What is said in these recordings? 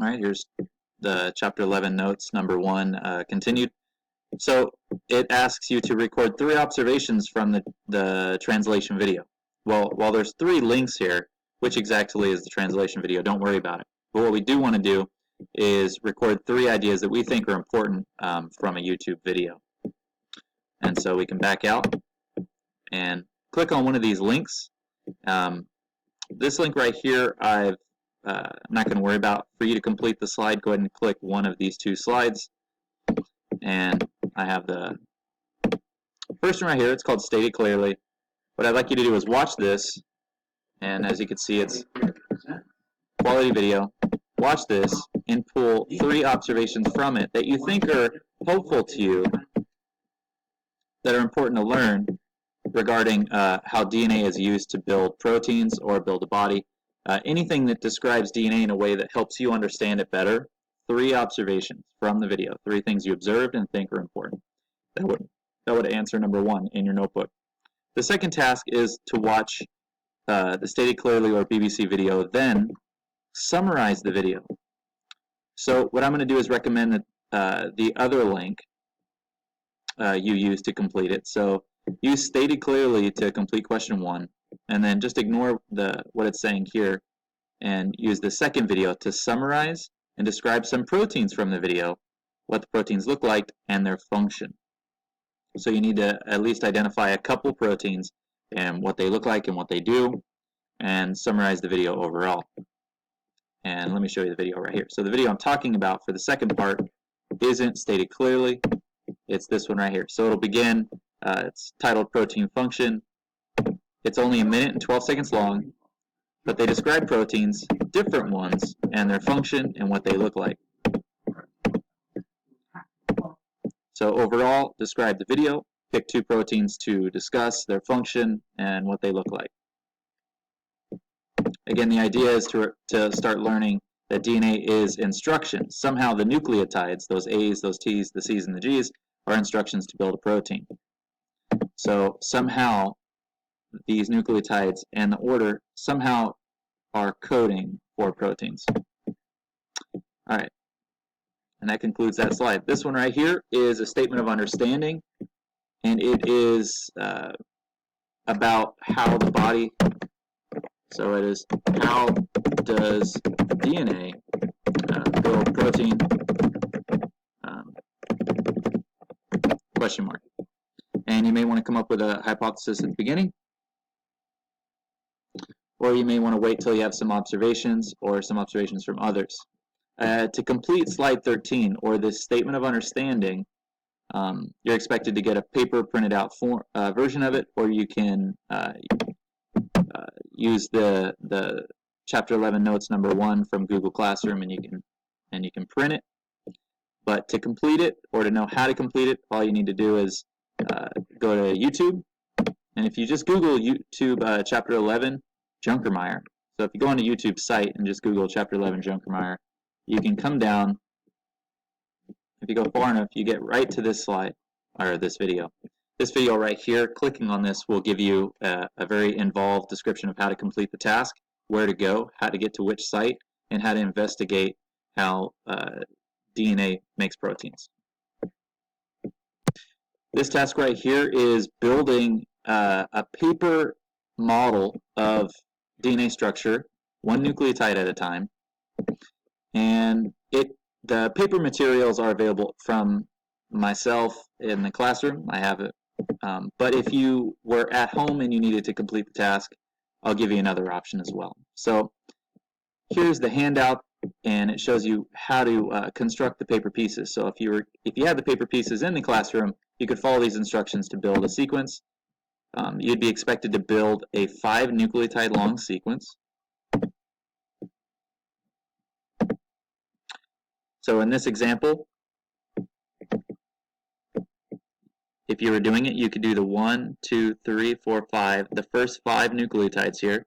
All right, here's the Chapter 11 notes, number 1, continued. So it asks you to record 3 observations from the translation video. Well, while there's 3 links here, which exactly is the translation video? Don't worry about it. But what we do want to do is record 3 ideas that we think are important from a YouTube video. And so we can back out and click on one of these links. This link right here, I'm not going to worry about. For you to complete the slide, go ahead and click one of these 2 slides. And I have the first one right here. It's called Stated Clearly. What I'd like you to do is watch this. And as you can see, it's quality video. Watch this and pull 3 observations from it that you think are helpful to you, that are important to learn regarding how DNA is used to build proteins or build a body. Anything that describes DNA in a way that helps you understand it better. 3 observations from the video. 3 things you observed and think are important. That would answer number 1 in your notebook. The second task is to watch the Stated Clearly or BBC video, then summarize the video. So what I'm going to do is recommend that the other link you use to complete it. So use Stated Clearly to complete question 1, and then just ignore what it's saying here and use the second video to summarize and describe some proteins from the video, what the proteins look like, and their function. So you need to at least identify a couple proteins and what they look like and what they do, and summarize the video overall. And let me show you the video right here. So the video I'm talking about for the second part isn't stated clearly. It's this one right here. So it'll begin, it's titled Protein Function. It's only 1 minute and 12 seconds long, but they describe proteins, different ones, and their function and what they look like. So overall, describe the video, pick 2 proteins to discuss, their function, and what they look like. Again, the idea is to start learning that DNA is instructions. Somehow the nucleotides, those A's, those T's, the C's, and the G's, are instructions to build a protein. So somehow these nucleotides and the order somehow are coding for proteins. All right, and that concludes that slide. This one right here is a statement of understanding, and it is about how the body, so it is how does DNA build protein, question mark. And you may want to come up with a hypothesis at the beginning, or you may want to wait till you have some observations or some observations from others. To complete slide 13, or this statement of understanding, you're expected to get a paper printed out version of it, or you can use the Chapter 11 notes number 1 from Google Classroom, and you can print it. But to complete it, or to know how to complete it, all you need to do is go to YouTube, and if you just Google YouTube Chapter 11 Junkermeier, so if you go on the YouTube site and just Google Chapter 11 Junkermeier, you can come down. If you go far enough, you get right to this slide, or this video. This video right here, clicking on this will give you a very involved description of how to complete the task, where to go, how to get to which site, and how to investigate how DNA makes proteins. This task right here is building a paper model of DNA structure, 1 nucleotide at a time, and the paper materials are available from myself in the classroom. I have it, but if you were at home and you needed to complete the task, I'll give you another option as well. So here's the handout, and it shows you how to construct the paper pieces. So if you had the paper pieces in the classroom, you could follow these instructions to build a sequence. You'd be expected to build a 5 nucleotide long sequence. So in this example, if you were doing it, you could do the 1, 2, 3, 4, 5, the first 5 nucleotides here,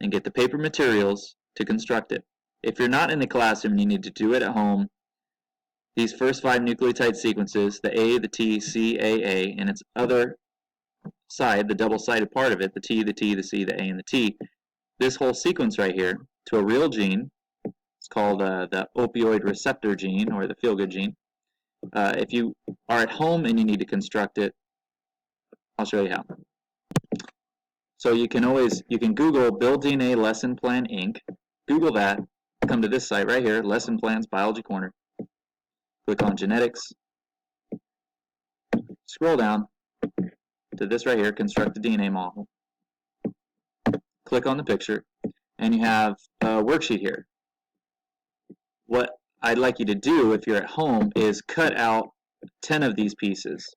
and get the paper materials to construct it. If you're not in the classroom and you need to do it at home, these first 5 nucleotide sequences, the A, the T, C, A, and its other side, the double-sided part of it, the T, the T, the C, the A, and the T, this whole sequence right here, to a real gene, It's called the opioid receptor gene, or the feel-good gene. If you are at home and you need to construct it, I'll show you how. So you can Google Build DNA Lesson Plan Inc. Google that, come to this site right here, Lesson Plans Biology Corner. Click on Genetics. Scroll down to this right here, Construct a DNA Model. Click on the picture, and you have a worksheet here. What I'd like you to do if you're at home is cut out 10 of these pieces,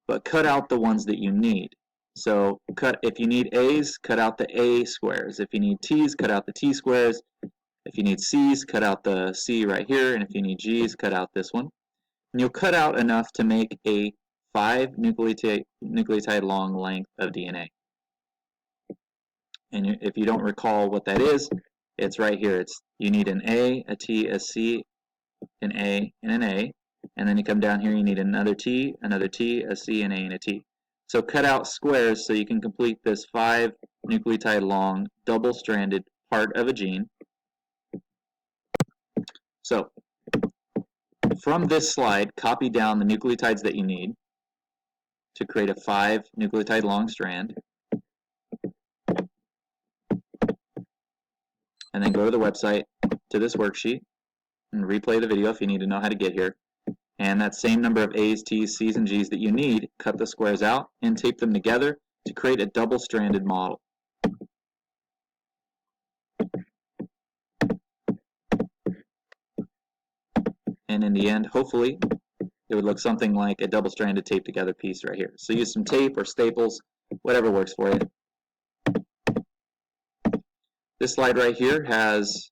but cut out the ones that you need. So if you need A's, cut out the A squares. If you need T's, cut out the T squares. If you need C's, cut out the C right here. And if you need G's, cut out this one. And you'll cut out enough to make a 5 nucleotide long length of DNA. And if you don't recall what that is, it's right here. You need an A, a T, a C, an A, and an A. And then you come down here, you need another T, a C, an A, and a T. So cut out squares so you can complete this 5 nucleotide long double-stranded part of a gene. So from this slide, copy down the nucleotides that you need to create a 5 nucleotide long strand. And then go to the website, to this worksheet, and replay the video if you need to know how to get here. And that same number of A's, T's, C's, and G's that you need, cut the squares out and tape them together to create a double-stranded model. And in the end, hopefully, it would look something like a double-stranded taped together piece right here. So use some tape or staples, whatever works for you. This slide right here has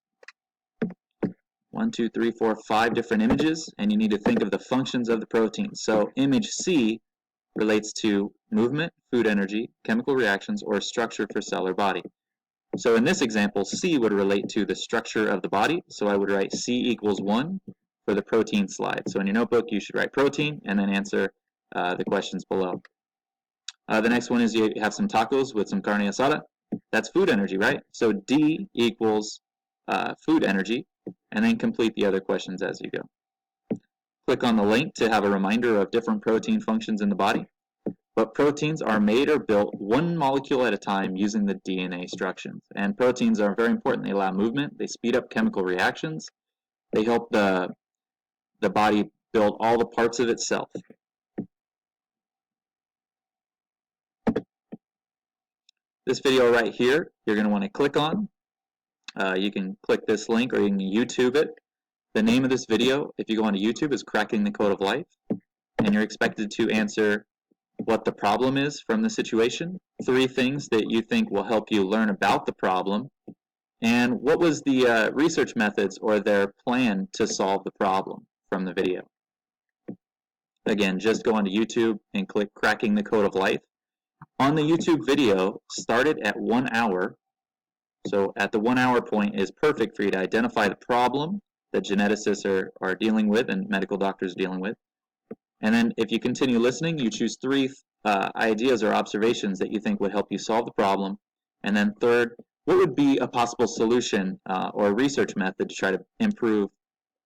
1, 2, 3, 4, 5 different images, and you need to think of the functions of the protein. So image C relates to movement, food energy, chemical reactions, or structure for cell or body. So in this example, C would relate to the structure of the body, so I would write C equals 1 for the protein slide. So in your notebook, you should write protein and then answer the questions below. The next one is you have some tacos with some carne asada. That's food energy, right? So D equals food energy, and then complete the other questions as you go. Click on the link to have a reminder of different protein functions in the body. But proteins are made or built one molecule at a time using the DNA instructions. And proteins are very important. They allow movement. They speed up chemical reactions. They help the body build all the parts of itself. This video right here, you're going to want to click on. You can click this link or you can YouTube it. The name of this video, if you go onto YouTube, is Cracking the Code of Life. And you're expected to answer what the problem is from the situation, 3 things that you think will help you learn about the problem, and what was the research methods or their plan to solve the problem from the video. Again, just go onto YouTube and click Cracking the Code of Life. On the YouTube video, start it at 1 hour. So at the 1 hour point is perfect for you to identify the problem that geneticists are dealing with and medical doctors dealing with. And then if you continue listening, you choose 3 ideas or observations that you think would help you solve the problem. And then third, what would be a possible solution or research method to try to improve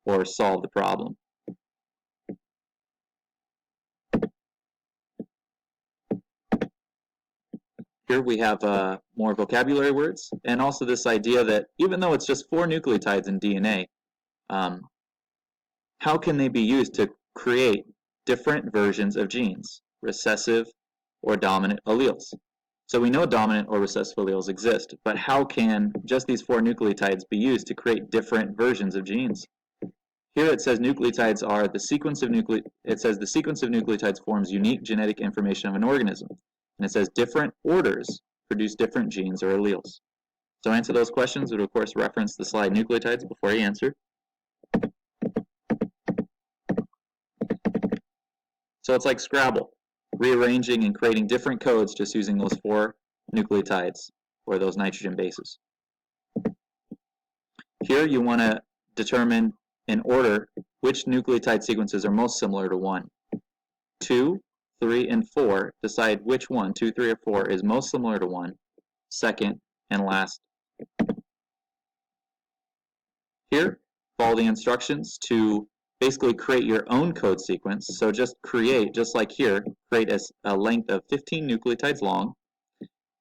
or solve the problem? Here we have more vocabulary words, and also this idea that even though it's just 4 nucleotides in DNA, how can they be used to create different versions of genes, recessive or dominant alleles? So we know dominant or recessive alleles exist, but how can just these 4 nucleotides be used to create different versions of genes? Here it says nucleotides are the sequence of the sequence of nucleotides forms unique genetic information of an organism. And it says different orders produce different genes or alleles. So answer those questions. Would of course reference the slide nucleotides before you answer. So it's like Scrabble, rearranging and creating different codes just using those 4 nucleotides or those nitrogen bases. Here you want to determine in order which nucleotide sequences are most similar to 1. 2, 3, and 4, decide which one, 2, 3, or 4, is most similar to 1, second, and last. Here, follow the instructions to basically create your own code sequence. So just like here, create a length of 15 nucleotides long,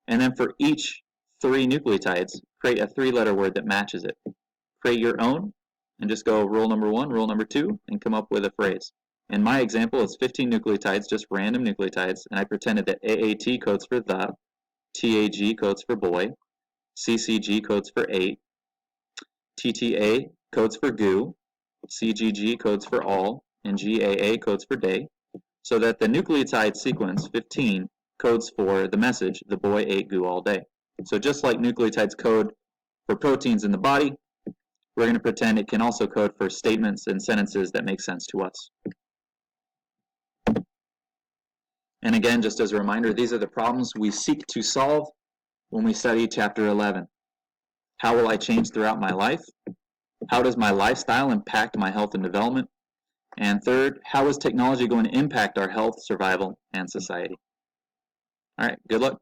and then for each 3 nucleotides, create a 3-letter word that matches it. Create your own, and just go rule number 1, rule number 2, and come up with a phrase. In my example, it's 15 nucleotides, just random nucleotides, and I pretended that AAT codes for the, TAG codes for boy, CCG codes for 8, TTA codes for goo, CGG codes for all, and GAA codes for day, so that the nucleotide sequence 15 codes for the message, the boy ate goo all day. So just like nucleotides code for proteins in the body, we're going to pretend it can also code for statements and sentences that make sense to us. And again, just as a reminder, these are the problems we seek to solve when we study Chapter 11. How will I change throughout my life? How does my lifestyle impact my health and development? And third, how is technology going to impact our health, survival, and society? All right, good luck.